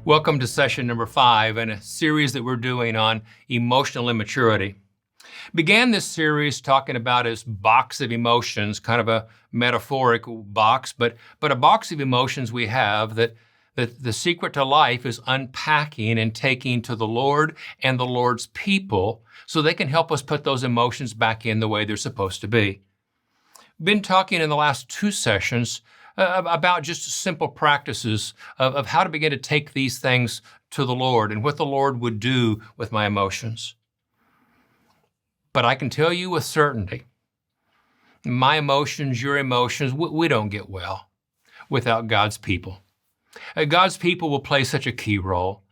Welcome to session number 5 in a series that we're doing on emotional immaturity. Began this series talking about his box of emotions, kind of a metaphoric box, but a box of emotions we have that the secret to life is unpacking and taking to the Lord and the Lord's people so they can help us put those emotions back in the way they're supposed to be. Been talking in the last 2 sessions about just simple practices of how to begin to take these things to the Lord and what the Lord would do with my emotions. But I can tell you with certainty, my emotions, your emotions, we don't get well without God's people. God's people will play such a key role.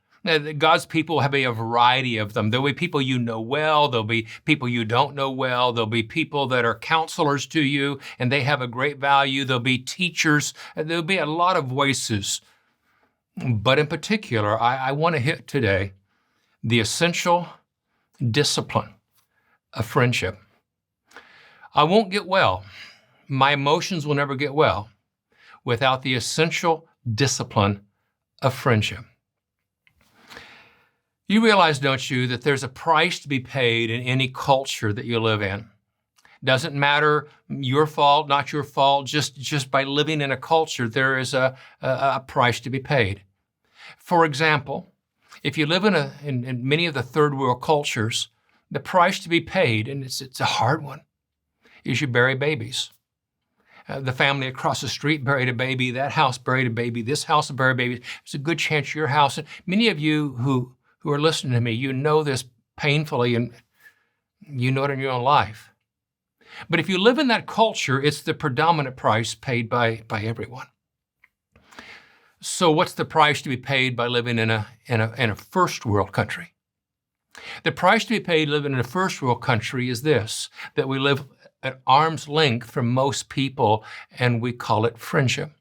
God's people have a variety of them. There'll be people you know well. There'll be people you don't know well. There'll be people that are counselors to you, and they have a great value. There'll be teachers. There'll be a lot of voices. But in particular, I want to hit today the essential discipline of friendship. I won't get well. My emotions will never get well without the essential discipline of friendship. You realize, don't you, that there's a price to be paid in any culture that you live in. Doesn't matter your fault, not your fault, just by living in a culture, there is a price to be paid. For example, if you live in many of the third world cultures, the price to be paid, and it's a hard one, is you bury babies. The family across the street buried a baby, that house buried a baby, this house buried a baby. There's a good chance your house, and many of you who are listening to me, you know this painfully and you know it in your own life. But if you live in that culture, it's the predominant price paid by everyone. So what's the price to be paid by living in a first world country? The price to be paid living in a first world country is this, that we live at arm's length from most people, and we call it friendship.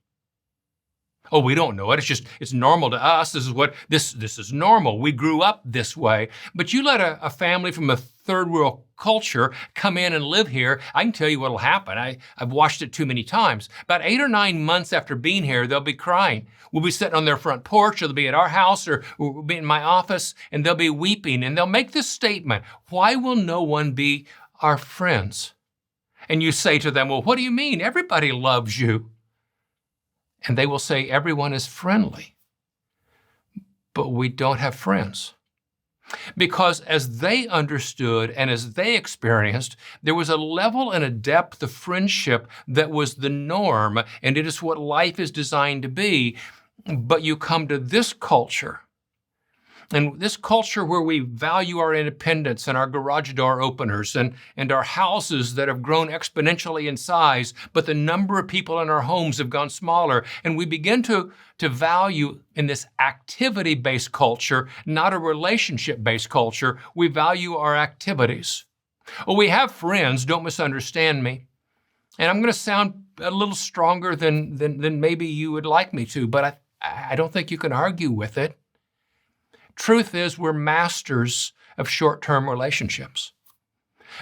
Oh, we don't know it. It's normal to us. This is normal. We grew up this way. But you let a family from a third world culture come in and live here, I can tell you what'll happen. I've watched it too many times. About 8 or 9 months after being here, they'll be crying. We'll be sitting on their front porch, or they'll be at our house, or we'll be in my office, and they'll be weeping, and they'll make this statement, "Why will no one be our friends?" And you say to them, "Well, what do you mean? Everybody loves you." And they will say, "Everyone is friendly, but we don't have friends." Because as they understood and as they experienced, there was a level and a depth of friendship that was the norm, and it is what life is designed to be. But you come to this culture, and this culture where we value our independence and our garage door openers and our houses that have grown exponentially in size, but the number of people in our homes have gone smaller. And we begin to value in this activity-based culture, not a relationship-based culture. We value our activities. Oh, we have friends, don't misunderstand me. And I'm going to sound a little stronger than maybe you would like me to, but I don't think you can argue with it. Truth is, we're masters of short-term relationships.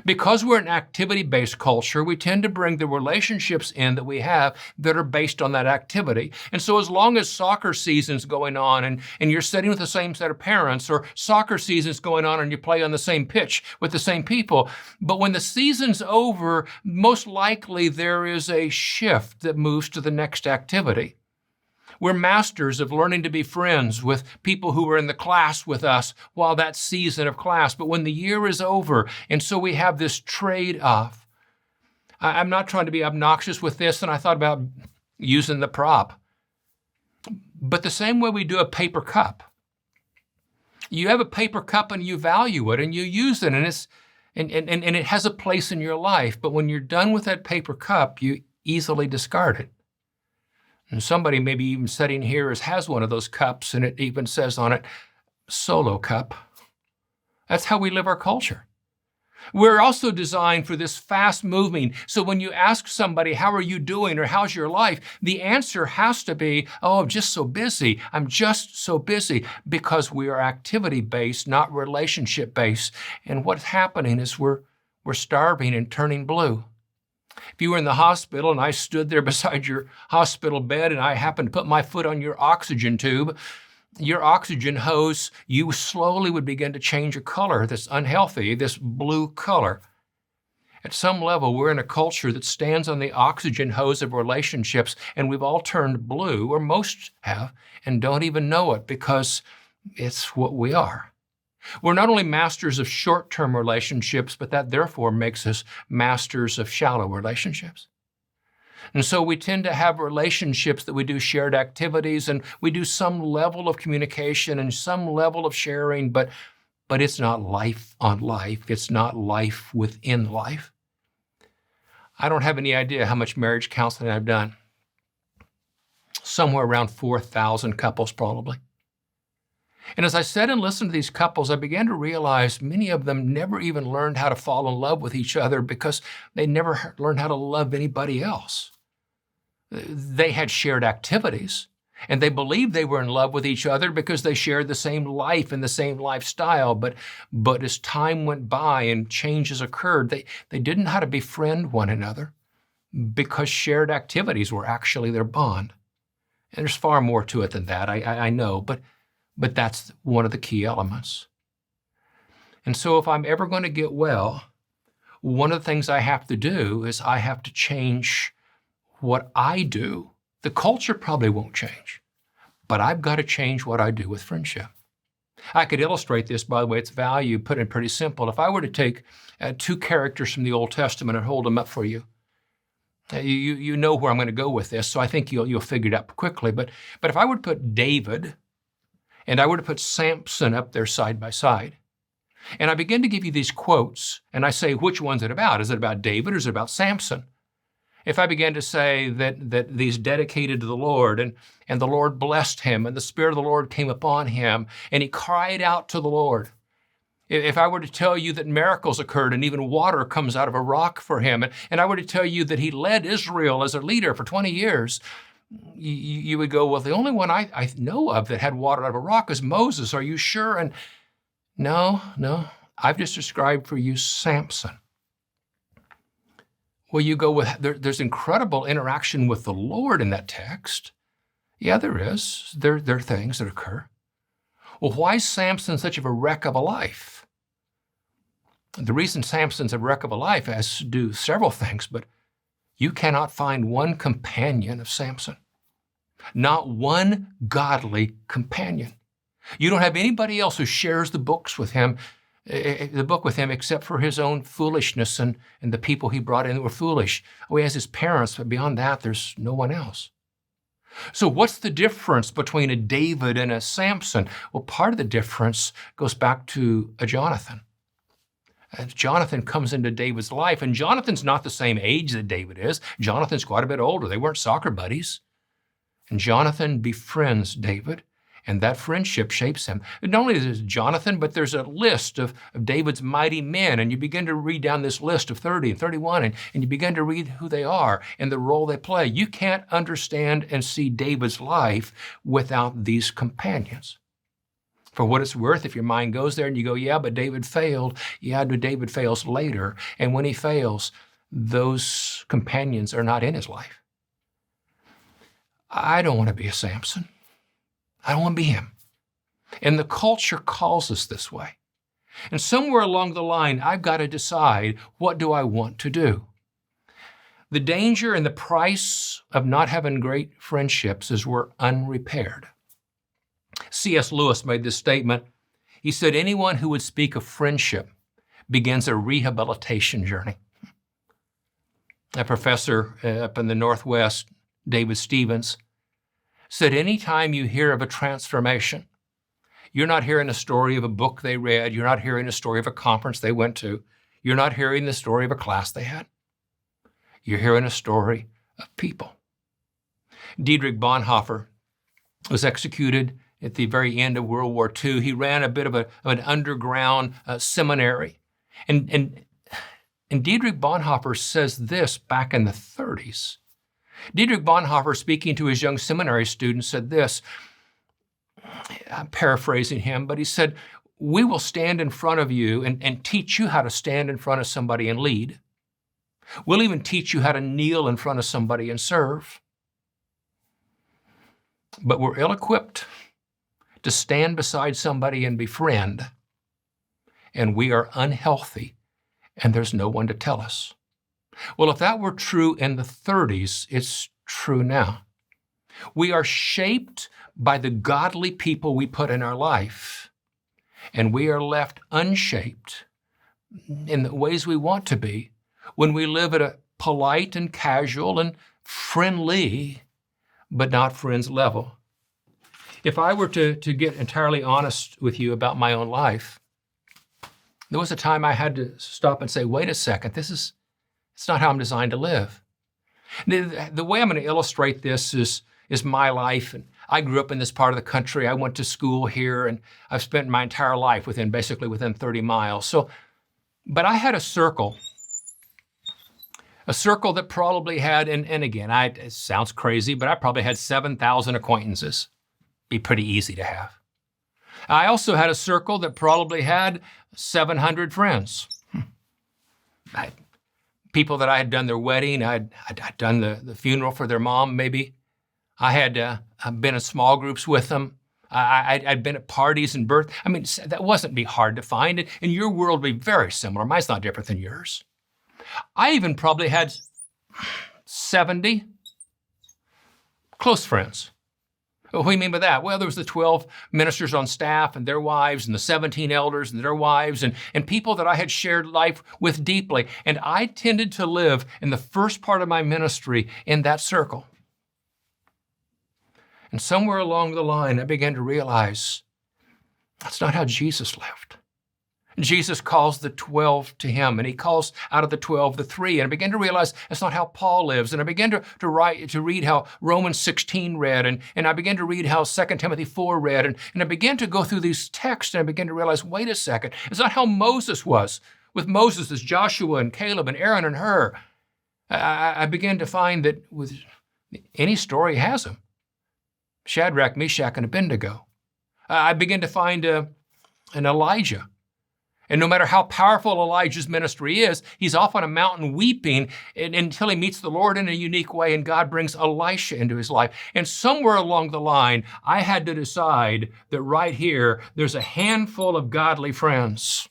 Because we're an activity-based culture, we tend to bring the relationships in that we have that are based on that activity. And so as long as soccer season's going on and you're sitting with the same set of parents, or soccer season's going on and you play on the same pitch with the same people, but when the season's over, most likely there is a shift that moves to the next activity. We're masters of learning to be friends with people who were in the class with us while that season of class. But when the year is over, and so we have this trade-off. I'm not trying to be obnoxious with this, and I thought about using the prop. But the same way we do a paper cup. You have a paper cup and you value it and you use it, and it has a place in your life. But when you're done with that paper cup, you easily discard it. And somebody maybe even sitting here has one of those cups, and it even says on it, solo cup. That's how we live our culture. We're also designed for this fast moving. So when you ask somebody, how are you doing, or how's your life? The answer has to be, oh, I'm just so busy. I'm just so busy, because we are activity based, not relationship based. And what's happening is we're starving and turning blue. If you were in the hospital and I stood there beside your hospital bed and I happened to put my foot on your oxygen tube, your oxygen hose, you slowly would begin to change a color that's unhealthy, this blue color. At some level, we're in a culture that stands on the oxygen hose of relationships, and we've all turned blue, or most have, and don't even know it because it's what we are. We're not only masters of short-term relationships, but that therefore makes us masters of shallow relationships. And so we tend to have relationships that we do shared activities, and we do some level of communication and some level of sharing, but it's not life on life. It's not life within life. I don't have any idea how much marriage counseling I've done. Somewhere around 4,000 couples probably. And as I sat and listened to these couples, I began to realize many of them never even learned how to fall in love with each other because they never learned how to love anybody else. They had shared activities, and they believed they were in love with each other because they shared the same life and the same lifestyle. But as time went by and changes occurred, they didn't know how to befriend one another because shared activities were actually their bond. And there's far more to it than that, I know, but that's one of the key elements. And so if I'm ever going to get well, one of the things I have to do is I have to change what I do. The culture probably won't change, but I've got to change what I do with friendship. I could illustrate this, by the way, its value, put it pretty simple. If I were to take two characters from the Old Testament and hold them up for you, you know where I'm going to go with this, so I think you'll figure it out quickly. But if I were to put David and I were to put Samson up there side by side, and I begin to give you these quotes, and I say, which one's it about? Is it about David or is it about Samson? If I began to say that he's dedicated to the Lord, and the Lord blessed him, and the Spirit of the Lord came upon him, and he cried out to the Lord. If I were to tell you that miracles occurred and even water comes out of a rock for him, and I were to tell you that he led Israel as a leader for 20 years, you would go, well, the only one I know of that had water out of a rock is Moses. Are you sure? And no, I've just described for you Samson. Well, you go with, there's incredible interaction with the Lord in that text. Yeah, there is. There are things that occur. Well, why is Samson such of a wreck of a life? The reason Samson's a wreck of a life has to do several things, but you cannot find one companion of Samson. Not one godly companion. You don't have anybody else who shares the book with him except for his own foolishness and the people he brought in that were foolish. Oh, he has his parents, but beyond that, there's no one else. So what's the difference between a David and a Samson? Well, part of the difference goes back to a Jonathan. And Jonathan comes into David's life, and Jonathan's not the same age that David is. Jonathan's quite a bit older. They weren't soccer buddies. And Jonathan befriends David, and that friendship shapes him. And not only is Jonathan, but there's a list of David's mighty men, and you begin to read down this list of 30 and 31, and you begin to read who they are and the role they play. You can't understand and see David's life without these companions. For what it's worth, if your mind goes there and you go, yeah, but David failed. Yeah, but David fails later. And when he fails, those companions are not in his life. I don't want to be a Samson. I don't want to be him. And the culture calls us this way. And somewhere along the line, I've got to decide, what do I want to do? The danger and the price of not having great friendships is we're unrepaired. C.S. Lewis made this statement. He said, anyone who would speak of friendship begins a rehabilitation journey. A professor up in the Northwest, David Stevens, said anytime you hear of a transformation, you're not hearing a story of a book they read, you're not hearing a story of a conference they went to, you're not hearing the story of a class they had. You're hearing a story of people. Dietrich Bonhoeffer was executed at the very end of World War II. He ran a bit of an underground seminary. And Dietrich Bonhoeffer says this back in the 30s. Dietrich Bonhoeffer, speaking to his young seminary students, said this. I'm paraphrasing him, but he said, we will stand in front of you and teach you how to stand in front of somebody and lead. We'll even teach you how to kneel in front of somebody and serve. But we're ill-equipped to stand beside somebody and befriend, and we are unhealthy, and there's no one to tell us. Well, if that were true in the 30s, it's true now. We are shaped by the godly people we put in our life, and we are left unshaped in the ways we want to be when we live at a polite and casual and friendly, but not friends level. If I were to get entirely honest with you about my own life, there was a time I had to stop and say, wait a second, it's not how I'm designed to live. The way I'm going to illustrate this is my life. And I grew up in this part of the country. I went to school here, and I've spent my entire life basically within 30 miles. But I had a circle that probably had, and again, it sounds crazy, but I probably had 7,000 acquaintances. Be pretty easy to have. I also had a circle that probably had 700 friends. People that I had done their wedding, I'd done the funeral for their mom, maybe. I had been in small groups with them. I'd been at parties and birth. I mean, that wasn't be hard to find. And your world would be very similar. Mine's not different than yours. I even probably had 70 close friends. What do you mean by that? Well, there was the 12 ministers on staff and their wives, and the 17 elders and their wives, and people that I had shared life with deeply. And I tended to live in the first part of my ministry in that circle. And somewhere along the line, I began to realize that's not how Jesus lived. Jesus calls the 12 to him, and he calls out of the 12 the 3. And I began to realize that's not how Paul lives. And I began to read how Romans 16 read, and I began to read how 2 Timothy 4 read. And I began to go through these texts, and I began to realize, wait a second, it's not how Moses was. With Moses, it's Joshua and Caleb and Aaron and Hur. I began to find that with any story has them. Shadrach, Meshach, and Abednego. I began to find an Elijah. And no matter how powerful Elijah's ministry is, he's off on a mountain weeping until he meets the Lord in a unique way, and God brings Elisha into his life. And somewhere along the line, I had to decide that right here, there's a handful of godly friends.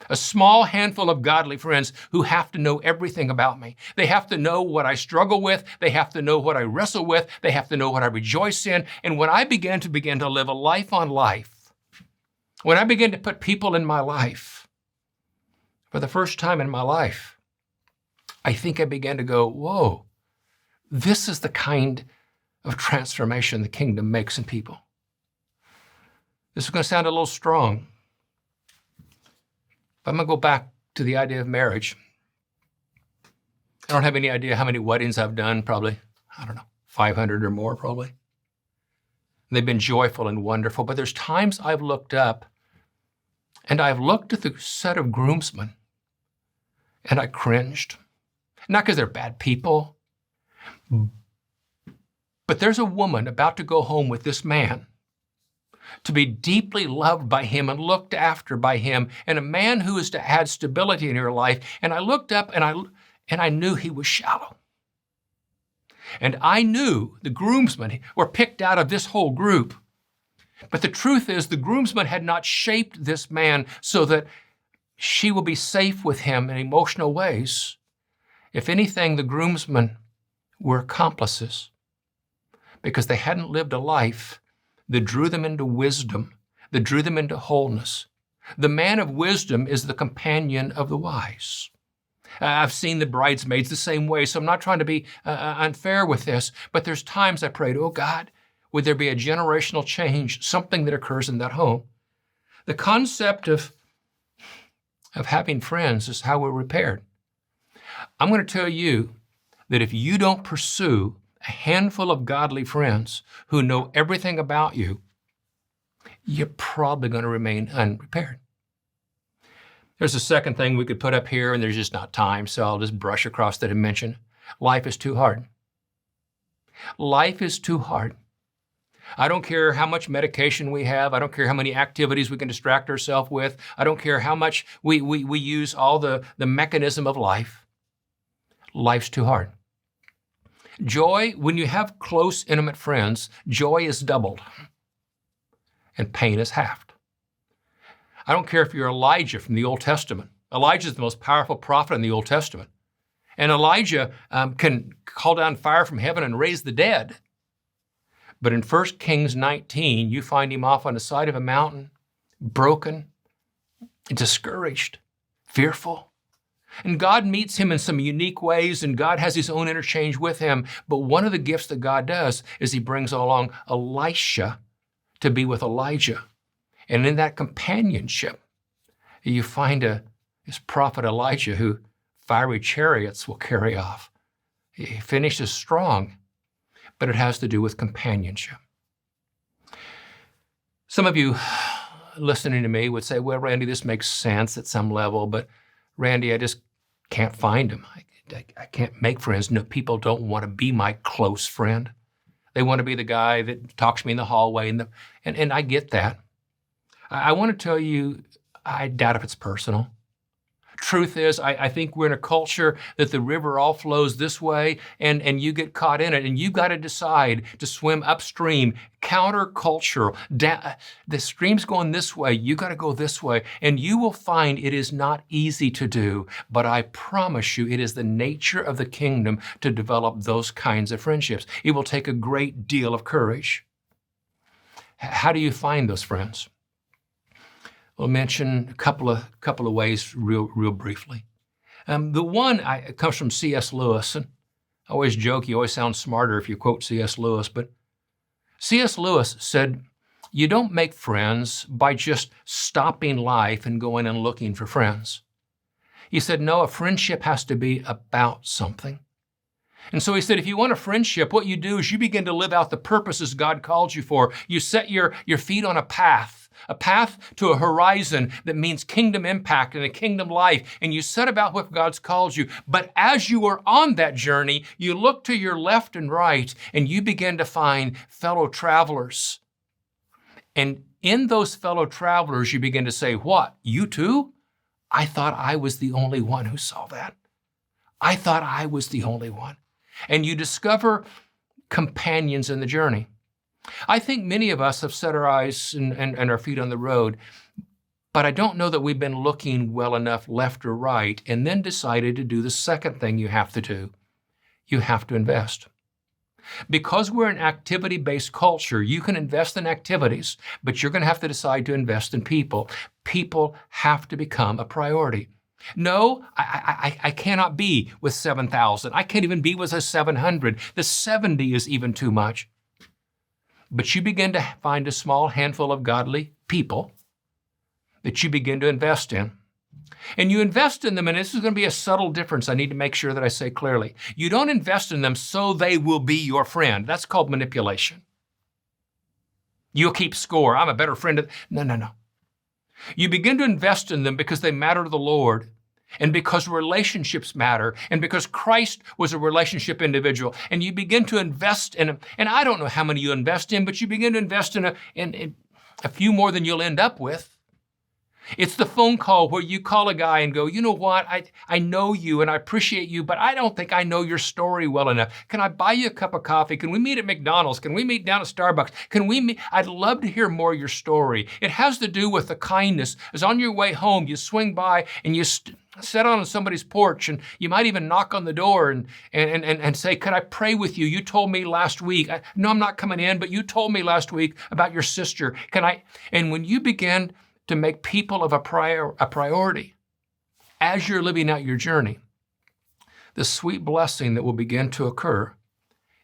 A small handful of godly friends who have to know everything about me. They have to know what I struggle with. They have to know what I wrestle with. They have to know what I rejoice in. And when I began to live a life on life, when I began to put people in my life, for the first time in my life, I think I began to go, whoa, this is the kind of transformation the kingdom makes in people. This is going to sound a little strong, but I'm going to go back to the idea of marriage. I don't have any idea how many weddings I've done, probably, 500 or more probably. They've been joyful and wonderful, but there's times I've looked up and I've looked at the set of groomsmen and I cringed. Not because they're bad people, but there's a woman about to go home with this man to be deeply loved by him and looked after by him, and a man who is to add stability in her life. And I looked up and I knew he was shallow. And I knew the groomsmen were picked out of this whole group. But the truth is, the groomsmen had not shaped this man so that she will be safe with him in emotional ways. If anything, the groomsmen were accomplices because they hadn't lived a life that drew them into wisdom, that drew them into wholeness. The man of wisdom is the companion of the wise. I've seen the bridesmaids the same way, so I'm not trying to be unfair with this, but there's times I prayed, oh God, would there be a generational change, something that occurs in that home? The concept of having friends is how we're repaired. I'm going to tell you that if you don't pursue a handful of godly friends who know everything about you, you're probably going to remain unrepaired. There's a second thing we could put up here, and there's just not time, so I'll just brush across the dimension. Life is too hard. Life is too hard. I don't care how much medication we have. I don't care how many activities we can distract ourselves with. I don't care how much we use all the mechanism of life. Life's too hard. Joy, when you have close, intimate friends, joy is doubled. and pain is halved. I don't care if you're Elijah from the Old Testament. Elijah is the most powerful prophet in the Old Testament. And Elijah can call down fire from heaven and raise the dead. But in 1 Kings 19, you find him off on the side of a mountain, broken, discouraged, fearful. And God meets him in some unique ways, and God has his own interchange with him. But one of the gifts that God does is he brings along Elisha to be with Elijah. And in that companionship, you find this prophet Elijah who fiery chariots will carry off. He finishes strong, but it has to do with companionship. Some of you listening to me would say, well, Randy, this makes sense at some level, but Randy, I just can't find them. I can't make friends. No, people don't want to be my close friend. They want to be the guy that talks to me in the hallway, and I get that. I want to tell you, I doubt if it's personal. Truth is, I think we're in a culture that the river all flows this way, and you get caught in it, and you've got to decide to swim upstream, countercultural. The stream's going this way, you got to go this way, and you will find it is not easy to do, but I promise you it is the nature of the kingdom to develop those kinds of friendships. It will take a great deal of courage. How do you find those friends? We'll mention a couple of ways real briefly. The one comes from C.S. Lewis, and I always joke, you always sound smarter if you quote C.S. Lewis, but C.S. Lewis said, you don't make friends by just stopping life and going and looking for friends. He said, no, a friendship has to be about something. And so he said, if you want a friendship, what you do is you begin to live out the purposes God called you for. You set your feet on a path to a horizon that means kingdom impact and a kingdom life, and you set about what God's called you. But as you are on that journey, you look to your left and right, and you begin to find fellow travelers. And in those fellow travelers, you begin to say, what, you too? I thought I was the only one who saw that. I thought I was the only one. And you discover companions in the journey. I think many of us have set our eyes and our feet on the road, but I don't know that we've been looking well enough left or right and then decided to do the second thing you have to do. You have to invest. Because we're an activity-based culture, you can invest in activities, but you're going to have to decide to invest in people. People have to become a priority. No, I cannot be with 7,000. I can't even be with a 700. The 70 is even too much. But you begin to find a small handful of godly people that you begin to invest in. And you invest in them, and this is going to be a subtle difference I need to make sure that I say clearly. You don't invest in them so they will be your friend. That's called manipulation. You'll keep score. I'm a better friend. No. You begin to invest in them because they matter to the Lord, and because relationships matter, and because Christ was a relationship individual, and you begin to invest in them. And I don't know how many you invest in, but you begin to invest in a few more than you'll end up with. It's the phone call where you call a guy and go, you know what, I know you and I appreciate you, but I don't think I know your story well enough. Can I buy you a cup of coffee? Can we meet at McDonald's? Can we meet down at Starbucks? Can we meet? I'd love to hear more of your story. It has to do with the kindness. As on your way home, you swing by and you sit on somebody's porch, and you might even knock on the door and say, could I pray with you? You told me last week, no, I'm not coming in, but you told me last week about your sister. Can I? And when you begin to make people of a priority as you're living out your journey, the sweet blessing that will begin to occur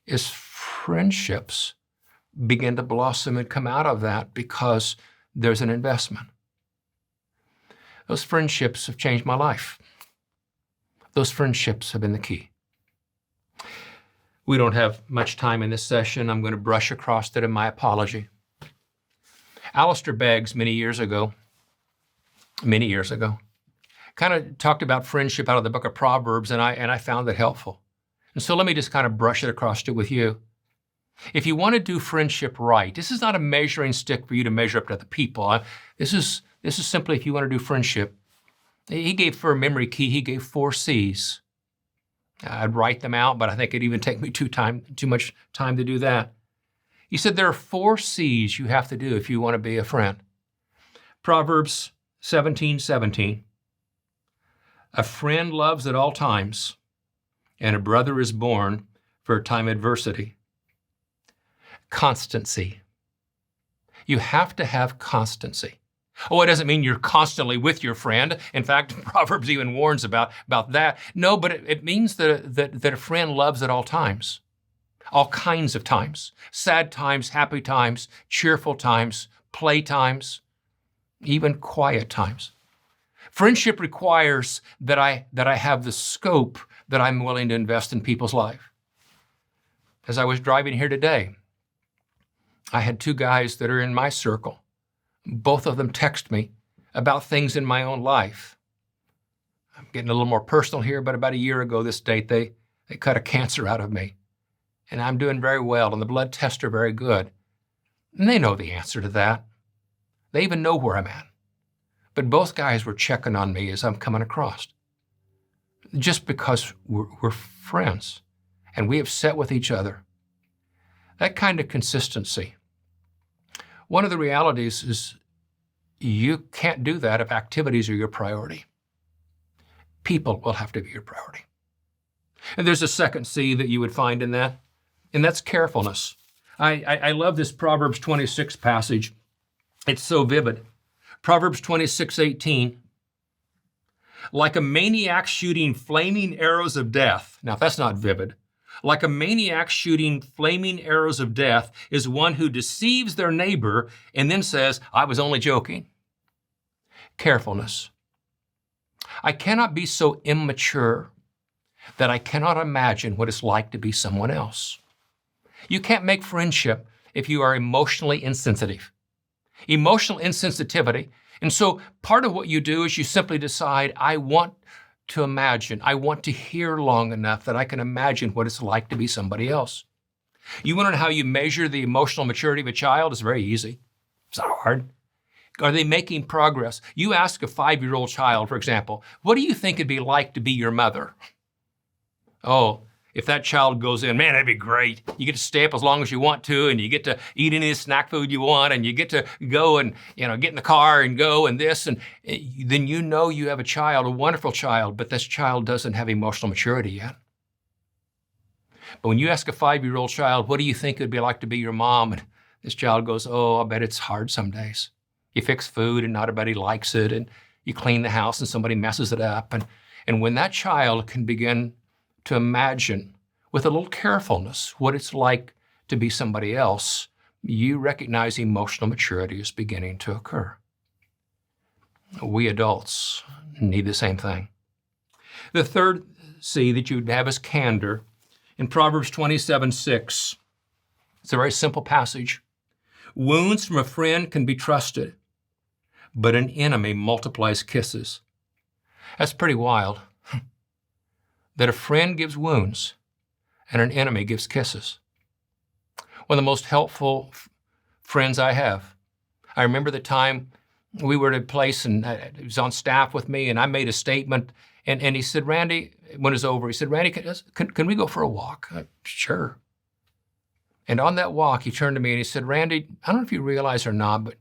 is friendships begin to blossom and come out of that because there's an investment. Those friendships have changed my life. Those friendships have been the key. We don't have much time in this session. I'm going to brush across it in my apology. Alistair Beggs, many years ago, kind of talked about friendship out of the book of Proverbs, and I found it helpful. And so let me just kind of brush it across it with you. If you want to do friendship right, this is not a measuring stick for you to measure up to other people. This is simply if you want to do friendship. He gave for a memory key, he gave 4 C's. I'd write them out, but I think it'd even take me too much time to do that. He said there are 4 C's you have to do if you want to be a friend. Proverbs 17:17. A friend loves at all times, and a brother is born for a time of adversity. Constancy. You have to have constancy. Oh, it doesn't mean you're constantly with your friend. In fact, Proverbs even warns about that. No, but it means that a friend loves at all times. All kinds of times. Sad times, happy times, cheerful times, play times, even quiet times. Friendship requires that I have the scope that I'm willing to invest in people's life. As I was driving here today, I had 2 guys that are in my circle. Both of them text me about things in my own life. I'm getting a little more personal here, but about a year ago this date, they cut a cancer out of me. And I'm doing very well, and the blood tests are very good. And they know the answer to that. They even know where I'm at. But both guys were checking on me as I'm coming across. Just because we're friends, and we have sat with each other. That kind of consistency. One of the realities is you can't do that if activities are your priority. People will have to be your priority. And there's a second C that you would find in that, and that's carefulness. I love this Proverbs 26 passage. It's so vivid. Proverbs 26:18. Like a maniac shooting flaming arrows of death. Now, if that's not vivid. Like a maniac shooting flaming arrows of death is one who deceives their neighbor and then says, I was only joking. Carefulness. I cannot be so immature that I cannot imagine what it's like to be someone else. You can't make friendship if you are emotionally insensitive. Emotional insensitivity. And so part of what you do is you simply decide, I want to imagine. I want to hear long enough that I can imagine what it's like to be somebody else. You want to know how you measure the emotional maturity of a child? It's very easy. It's not hard. Are they making progress? You ask a 5-year-old child, for example, what do you think it'd be like to be your mother? Oh, if that child goes in, man, that'd be great. You get to stay up as long as you want to, and you get to eat any snack food you want, and you get to go and, get in the car and go and this, and then you know you have a child, a wonderful child, but this child doesn't have emotional maturity yet. But when you ask a 5-year-old child, what do you think it'd be like to be your mom? And this child goes, oh, I bet it's hard some days. You fix food and not everybody likes it, and you clean the house and somebody messes it up. And when that child can begin to imagine with a little carefulness what it's like to be somebody else, you recognize emotional maturity is beginning to occur. We adults need the same thing. The third C that you'd have is candor. In Proverbs 27:6, it's a very simple passage. Wounds from a friend can be trusted, but an enemy multiplies kisses. That's pretty wild. That a friend gives wounds and an enemy gives kisses. One of the most helpful friends I have. I remember the time we were at a place and he was on staff with me and I made a statement and he said, Randy, when it was over, he said, Randy, can we go for a walk? Sure. And on that walk, he turned to me and he said, Randy, I don't know if you realize or not, but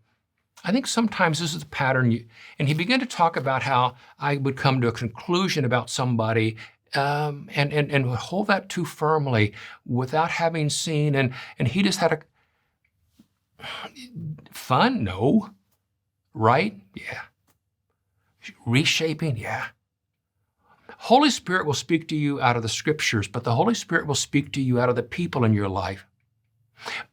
I think sometimes this is the pattern. And he began to talk about how I would come to a conclusion about somebody and hold that too firmly without having seen. And he just had fun? No. Right? Yeah. Reshaping? Yeah. Holy Spirit will speak to you out of the scriptures, but the Holy Spirit will speak to you out of the people in your life.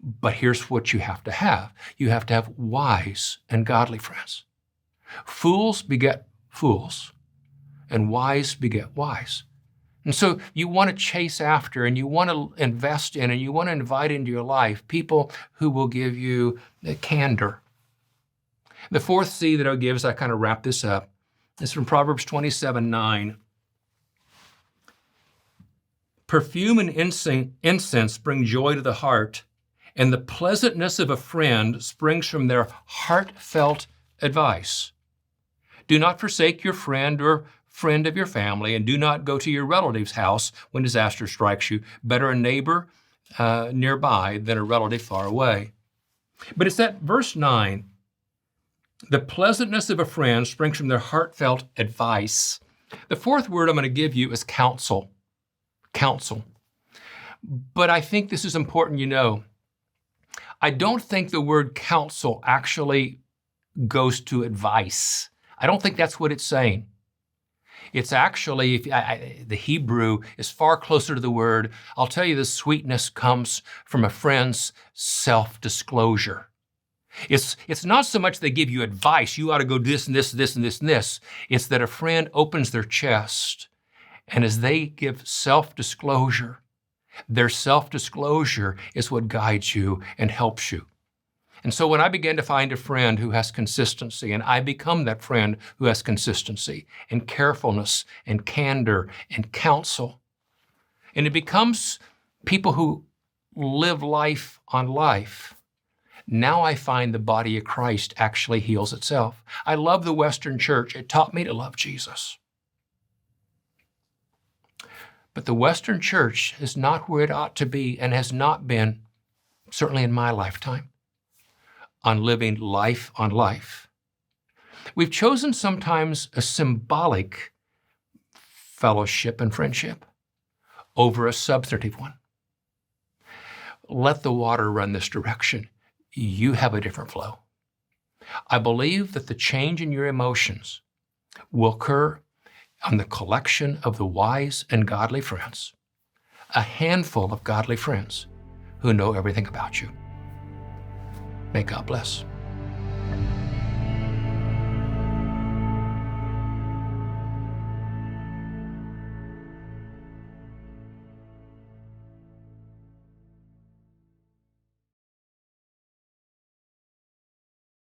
But here's what you have to have. You have to have wise and godly friends. Fools beget fools, and wise beget wise. And so you want to chase after and you want to invest in and you want to invite into your life people who will give you candor. The fourth C that I'll give as I kind of wrap this up is from Proverbs 27:9. Perfume and incense bring joy to the heart, and the pleasantness of a friend springs from their heartfelt advice. Do not forsake your friend or friend of your family, and do not go to your relative's house when disaster strikes you. Better a neighbor nearby than a relative far away. But it's that verse 9, the pleasantness of a friend springs from their heartfelt advice. The fourth word I'm going to give you is counsel. Counsel. But I think this is important, you know. I don't think the word counsel actually goes to advice. I don't think that's what it's saying. It's actually, the Hebrew is far closer to the word. I'll tell you, the sweetness comes from a friend's self-disclosure. It's not so much they give you advice, you ought to go do this and this, this and this and this. It's that a friend opens their chest, and as they give self-disclosure, their self-disclosure is what guides you and helps you. And so when I began to find a friend who has consistency, and I become that friend who has consistency and carefulness and candor and counsel, and it becomes people who live life on life, now I find the body of Christ actually heals itself. I love the Western church. It taught me to love Jesus. But the Western church is not where it ought to be and has not been, certainly in my lifetime, on living life on life. We've chosen sometimes a symbolic fellowship and friendship over a substantive one. Let the water run this direction. You have a different flow. I believe that the change in your emotions will occur on the collection of the wise and godly friends, a handful of godly friends who know everything about you. May God bless.